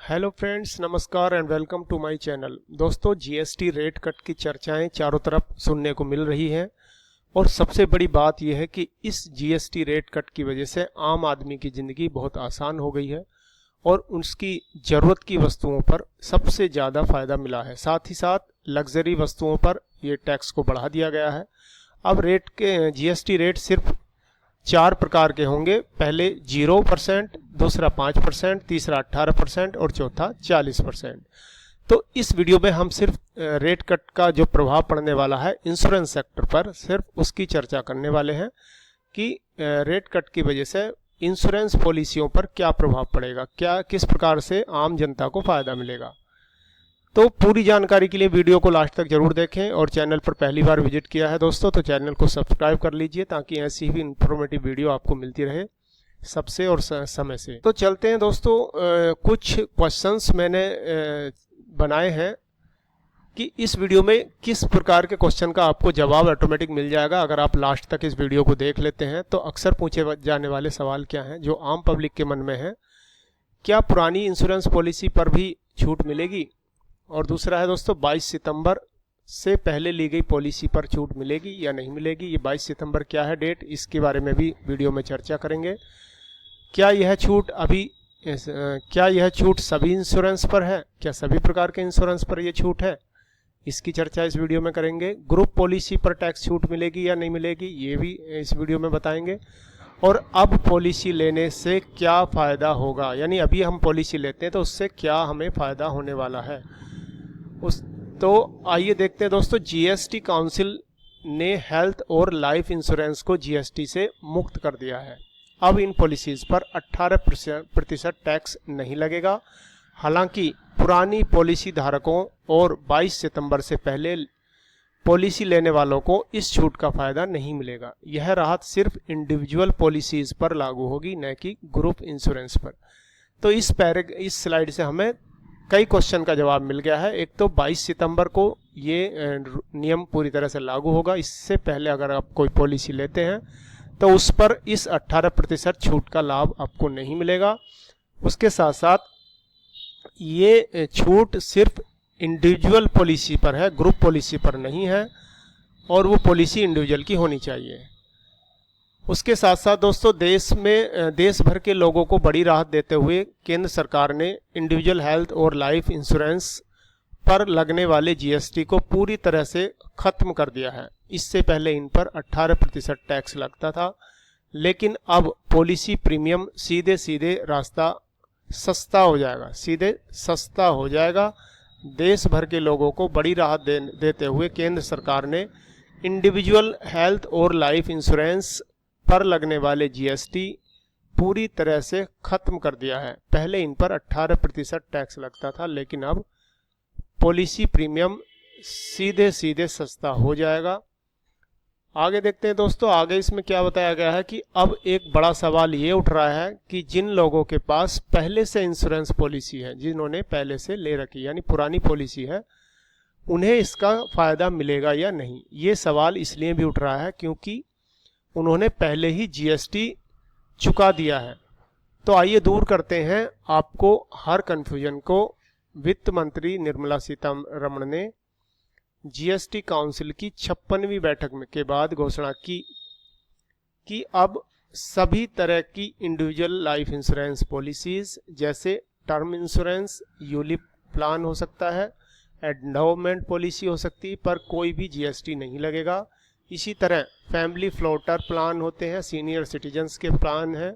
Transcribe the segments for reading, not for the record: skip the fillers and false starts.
Hello friends, नमस्कार and welcome to my channel. दोस्तों, GST rate cut की चर्चाएं चारों तरफ सुनने को मिल रही हैं और सबसे बड़ी बात यह है कि इस जीएसटी रेट कट की वजह से आम आदमी की ज़िंदगी बहुत आसान हो गई है और उसकी ज़रूरत की वस्तुओं पर सबसे ज़्यादा फ़ायदा मिला है। साथ ही साथ लग्जरी वस्तुओं पर ये टैक्स को बढ़ा दिया गया है। अब रेट के जीएसटी रेट सिर्फ 4 प्रकार के होंगे। पहले 0%, दूसरा 5%, तीसरा 18% और चौथा 40%। तो इस वीडियो में हम सिर्फ रेट कट का जो प्रभाव पड़ने वाला है इंश्योरेंस सेक्टर पर, सिर्फ उसकी चर्चा करने वाले हैं कि रेट कट की वजह से इंश्योरेंस पॉलिसियों पर क्या प्रभाव पड़ेगा, क्या किस प्रकार से आम जनता को फ़ायदा मिलेगा। तो पूरी जानकारी के लिए वीडियो को लास्ट तक जरूर देखें और चैनल पर पहली बार विजिट किया है दोस्तों तो चैनल को सब्सक्राइब कर लीजिए ताकि ऐसी ही इंफॉर्मेटिव वीडियो आपको मिलती रहे सबसे और समय से। तो चलते हैं दोस्तों, कुछ क्वेश्चंस मैंने बनाए हैं कि इस वीडियो में किस प्रकार के क्वेश्चन का आपको जवाब ऑटोमेटिक मिल जाएगा अगर आप लास्ट तक इस वीडियो को देख लेते हैं। तो अक्सर पूछे जाने वाले सवाल क्या हैं जो आम पब्लिक के मन में है। क्या पुरानी इंश्योरेंस पॉलिसी पर भी छूट मिलेगी? और दूसरा है दोस्तों, 22 सितंबर से पहले ली गई पॉलिसी पर छूट मिलेगी या नहीं मिलेगी। ये 22 सितंबर क्या है डेट, इसके बारे में भी वीडियो में चर्चा करेंगे। क्या यह छूट सभी इंश्योरेंस पर है? क्या सभी प्रकार के इंश्योरेंस पर यह छूट है? इसकी चर्चा इस वीडियो में करेंगे। ग्रुप पॉलिसी पर टैक्स छूट मिलेगी या नहीं मिलेगी, ये भी इस वीडियो में बताएंगे। और अब पॉलिसी लेने से क्या फ़ायदा होगा, यानी अभी हम पॉलिसी लेते हैं तो उससे क्या हमें फ़ायदा होने वाला है तो आइए देखते हैं दोस्तों। जीएसटी काउंसिल ने हेल्थ और लाइफ इंश्योरेंस को जीएसटी से मुक्त कर दिया है। अब इन पॉलिसीज पर 18% टैक्स नहीं लगेगा। हालांकि पुरानी पॉलिसी धारकों और 22 सितंबर से पहले पॉलिसी लेने वालों को इस छूट का फायदा नहीं मिलेगा। यह राहत सिर्फ इंडिविजुअल पॉलिसीज पर लागू होगी, न कि ग्रुप इंश्योरेंस पर। तो इस स्लाइड से हमें कई क्वेश्चन का जवाब मिल गया है। एक तो 22 सितंबर को ये नियम पूरी तरह से लागू होगा। इससे पहले अगर आप कोई पॉलिसी लेते हैं तो उस पर इस 18% छूट का लाभ आपको नहीं मिलेगा। उसके साथ साथ ये छूट सिर्फ इंडिविजुअल पॉलिसी पर है, ग्रुप पॉलिसी पर नहीं है, और वो पॉलिसी इंडिविजुअल की होनी चाहिए। उसके साथ साथ दोस्तों, देश भर के लोगों को बड़ी राहत देते हुए केंद्र सरकार ने इंडिविजुअल हेल्थ और लाइफ इंश्योरेंस पर लगने वाले जीएसटी को पूरी तरह से खत्म कर दिया है। इससे पहले इन पर 18% टैक्स लगता था, लेकिन अब पॉलिसी प्रीमियम सीधे रास्ता सस्ता हो जाएगा। देश भर के लोगों को बड़ी राहत देते हुए केंद्र सरकार ने इंडिविजुअल हेल्थ और लाइफ इंश्योरेंस पर लगने वाले जीएसटी पूरी तरह से खत्म कर दिया है। पहले इन पर 18% टैक्स लगता था, लेकिन अब पॉलिसी प्रीमियम सीधे सस्ता हो जाएगा। आगे देखते हैं दोस्तों, आगे इसमें क्या बताया गया है कि अब एक बड़ा सवाल ये उठ रहा है कि जिन लोगों के पास पहले से इंश्योरेंस पॉलिसी है, जिन्होंने पहले से ले रखी यानी पुरानी पॉलिसी है, उन्हें इसका फायदा मिलेगा या नहीं। ये सवाल इसलिए भी उठ रहा है क्योंकि उन्होंने पहले ही जीएसटी चुका दिया है। तो आइए दूर करते हैं आपको हर कंफ्यूजन को। वित्त मंत्री निर्मला सीतारमण ने जीएसटी काउंसिल की 56वीं बैठक के बाद घोषणा की कि अब सभी तरह की इंडिविजुअल लाइफ इंश्योरेंस पॉलिसीज जैसे टर्म इंश्योरेंस, यूलिप प्लान हो सकता है, एंडोमेंट पॉलिसी हो सकती है, पर कोई भी जीएसटी नहीं लगेगा। इसी तरह फैमिली फ्लोटर प्लान होते हैं, सीनियर सिटीजन्स के प्लान हैं,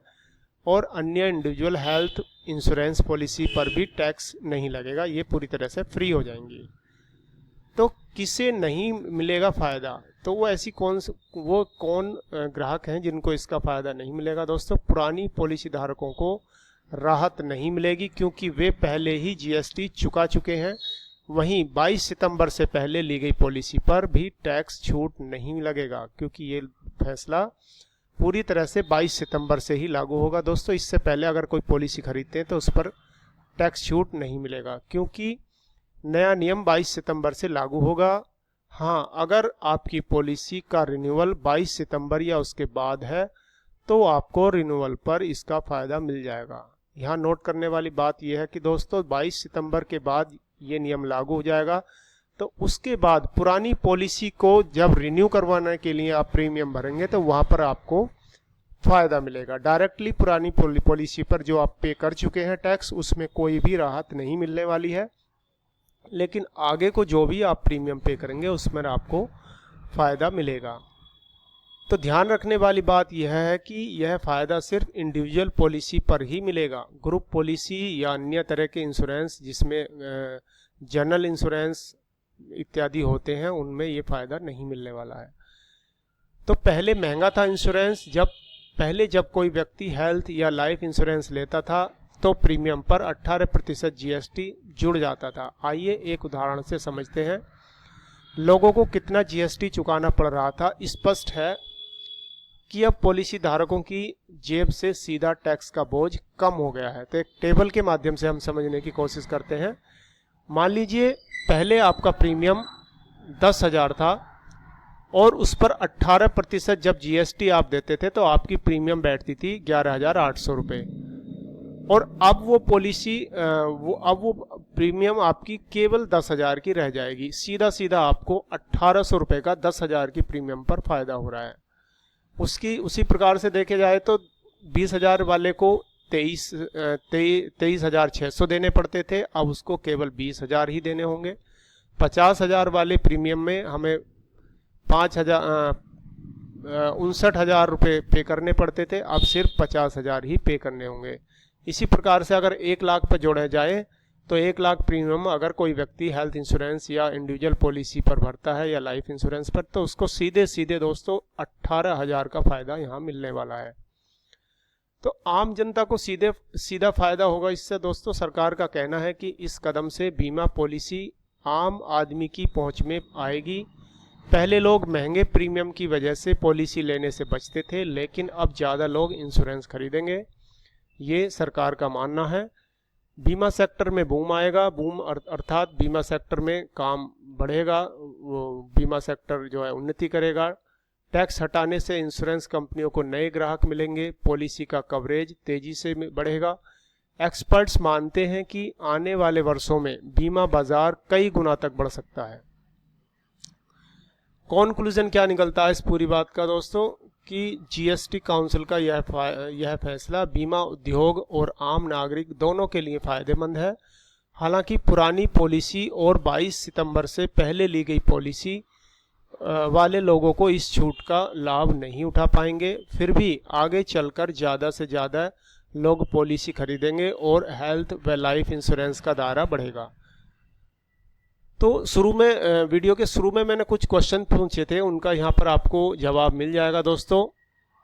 और अन्य इंडिविजुअल हेल्थ इंश्योरेंस पॉलिसी पर भी टैक्स नहीं लगेगा। ये पूरी तरह से फ्री हो जाएंगी। तो किसे नहीं मिलेगा फ़ायदा? तो वो कौन ग्राहक हैं जिनको इसका फ़ायदा नहीं मिलेगा? दोस्तों, पुरानी पॉलिसी धारकों को राहत नहीं मिलेगी क्योंकि वे पहले ही जीएसटी चुका चुके हैं। वहीं 22 सितंबर से पहले ली गई पॉलिसी पर भी टैक्स छूट नहीं लगेगा क्योंकि ये फैसला पूरी तरह से 22 सितंबर से ही लागू होगा। दोस्तों, इससे पहले अगर कोई पॉलिसी खरीदते हैं तो उस पर टैक्स छूट नहीं मिलेगा क्योंकि नया नियम 22 सितंबर से लागू होगा। हाँ, अगर आपकी पॉलिसी का रिन्यूअल 22 सितंबर या उसके बाद है तो आपको रिन्यूअल पर इसका फ़ायदा मिल जाएगा। यहाँ नोट करने वाली बात यह है कि दोस्तों 22 सितंबर के बाद ये नियम लागू हो जाएगा। तो उसके बाद पुरानी पॉलिसी को जब रिन्यू करवाने के लिए आप प्रीमियम भरेंगे तो वहाँ पर आपको फ़ायदा मिलेगा। डायरेक्टली पुरानी पॉलिसी पर जो आप पे कर चुके हैं टैक्स, उसमें कोई भी राहत नहीं मिलने वाली है, लेकिन आगे को जो भी आप प्रीमियम पे करेंगे उसमें आपको फ़ायदा मिलेगा। तो ध्यान रखने वाली बात यह है कि यह फ़ायदा सिर्फ इंडिविजुअल पॉलिसी पर ही मिलेगा। ग्रुप पॉलिसी या अन्य तरह के इंश्योरेंस जिसमें जनरल इंश्योरेंस इत्यादि होते हैं, उनमें ये फ़ायदा नहीं मिलने वाला है। तो पहले महंगा था इंश्योरेंस। जब कोई व्यक्ति हेल्थ या लाइफ इंश्योरेंस लेता था तो प्रीमियम पर 18% GST जुड़ जाता था। आइए एक उदाहरण से समझते हैं लोगों को कितना GST चुकाना पड़ रहा था। स्पष्ट है कि अब पॉलिसी धारकों की जेब से सीधा टैक्स का बोझ कम हो गया है। तो एक टेबल के माध्यम से हम समझने की कोशिश करते हैं। मान लीजिए पहले आपका प्रीमियम 10,000 था और उस पर 18% जब GST आप देते थे तो आपकी प्रीमियम बैठती थी 11,800 रुपये। और अब वो पॉलिसी वो प्रीमियम आपकी केवल 10,000 की रह जाएगी। सीधा आपको 1,800 रुपये का 10,000 की प्रीमियम पर फ़ायदा हो रहा है। उसी प्रकार से देखे जाए तो 20,000 वाले को 23,600 देने पड़ते थे, अब उसको केवल 20,000 ही देने होंगे। 50,000 वाले प्रीमियम में हमें 59,000 रुपये पे करने पड़ते थे, अब सिर्फ 50,000 ही पे करने होंगे। इसी प्रकार से अगर 1 लाख पर जोड़ा जाए तो 1 लाख प्रीमियम अगर कोई व्यक्ति हेल्थ इंश्योरेंस या इंडिविजुअल पॉलिसी पर भरता है या लाइफ इंश्योरेंस पर, तो उसको सीधे दोस्तों 18,000 का फ़ायदा यहाँ मिलने वाला है। तो आम जनता को सीधा फ़ायदा होगा इससे। दोस्तों सरकार का कहना है कि इस कदम से बीमा पॉलिसी आम आदमी की पहुँच में आएगी। पहले लोग महंगे प्रीमियम की वजह से पॉलिसी लेने से बचते थे, लेकिन अब ज़्यादा लोग इंश्योरेंस खरीदेंगे, ये सरकार का मानना है। बीमा सेक्टर में बूम आएगा। बूम अर्थात बीमा सेक्टर में काम बढ़ेगा, वो बीमा सेक्टर जो है उन्नति करेगा। टैक्स हटाने से इंश्योरेंस कंपनियों को नए ग्राहक मिलेंगे, पॉलिसी का कवरेज तेजी से बढ़ेगा। एक्सपर्ट्स मानते हैं कि आने वाले वर्षों में बीमा बाजार कई गुना तक बढ़ सकता है। कॉन्क्लूजन क्या निकलता है इस पूरी बात का दोस्तों कि GST काउंसिल का यह फैसला बीमा उद्योग और आम नागरिक दोनों के लिए फ़ायदेमंद है। हालांकि पुरानी पॉलिसी और 22 सितंबर से पहले ली गई पॉलिसी वाले लोगों को इस छूट का लाभ नहीं उठा पाएंगे। फिर भी आगे चलकर ज़्यादा से ज़्यादा लोग पॉलिसी खरीदेंगे और हेल्थ व लाइफ इंश्योरेंस का दायरा बढ़ेगा। तो वीडियो के शुरू में मैंने कुछ क्वेश्चन पूछे थे, उनका यहाँ पर आपको जवाब मिल जाएगा दोस्तों।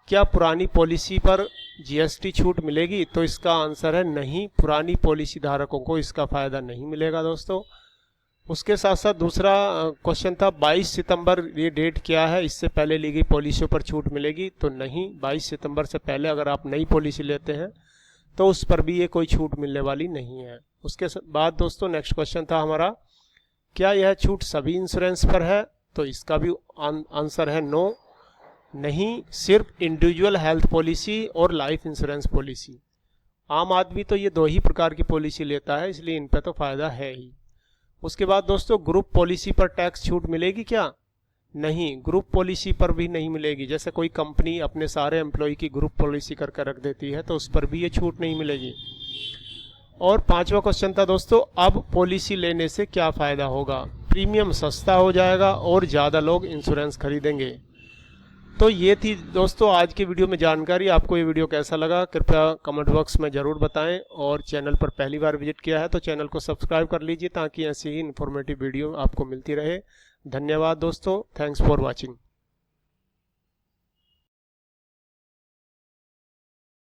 क्या पुरानी पॉलिसी पर GST छूट मिलेगी? तो इसका आंसर है नहीं, पुरानी पॉलिसी धारकों को इसका फ़ायदा नहीं मिलेगा दोस्तों। उसके साथ साथ दूसरा क्वेश्चन था 22 सितंबर ये डेट क्या है, इससे पहले ली गई पॉलिसियों पर छूट मिलेगी? तो नहीं, 22 सितंबर से पहले अगर आप नई पॉलिसी लेते हैं तो उस पर भी ये कोई छूट मिलने वाली नहीं है। उसके बाद दोस्तों नेक्स्ट क्वेश्चन था हमारा, क्या यह छूट सभी इंश्योरेंस पर है? तो इसका भी आंसर है नो, नहीं, सिर्फ इंडिविजुअल हेल्थ पॉलिसी और लाइफ इंश्योरेंस पॉलिसी। आम आदमी तो ये 2 ही प्रकार की पॉलिसी लेता है, इसलिए इन पर तो फ़ायदा है ही। उसके बाद दोस्तों ग्रुप पॉलिसी पर टैक्स छूट मिलेगी क्या? नहीं, ग्रुप पॉलिसी पर भी नहीं मिलेगी। जैसे कोई कंपनी अपने सारे एम्प्लॉय की ग्रुप पॉलिसी करके रख देती है तो उस पर भी ये छूट नहीं मिलेगी। और 5वां क्वेश्चन था दोस्तों, अब पॉलिसी लेने से क्या फ़ायदा होगा? प्रीमियम सस्ता हो जाएगा और ज़्यादा लोग इंश्योरेंस खरीदेंगे। तो ये थी दोस्तों आज की वीडियो में जानकारी। आपको ये वीडियो कैसा लगा कृपया कमेंट बॉक्स में ज़रूर बताएं, और चैनल पर पहली बार विजिट किया है तो चैनल को सब्सक्राइब कर लीजिए ताकि ऐसी ही इन्फॉर्मेटिव वीडियो आपको मिलती रहे। धन्यवाद दोस्तों, थैंक्स फॉर वॉचिंग।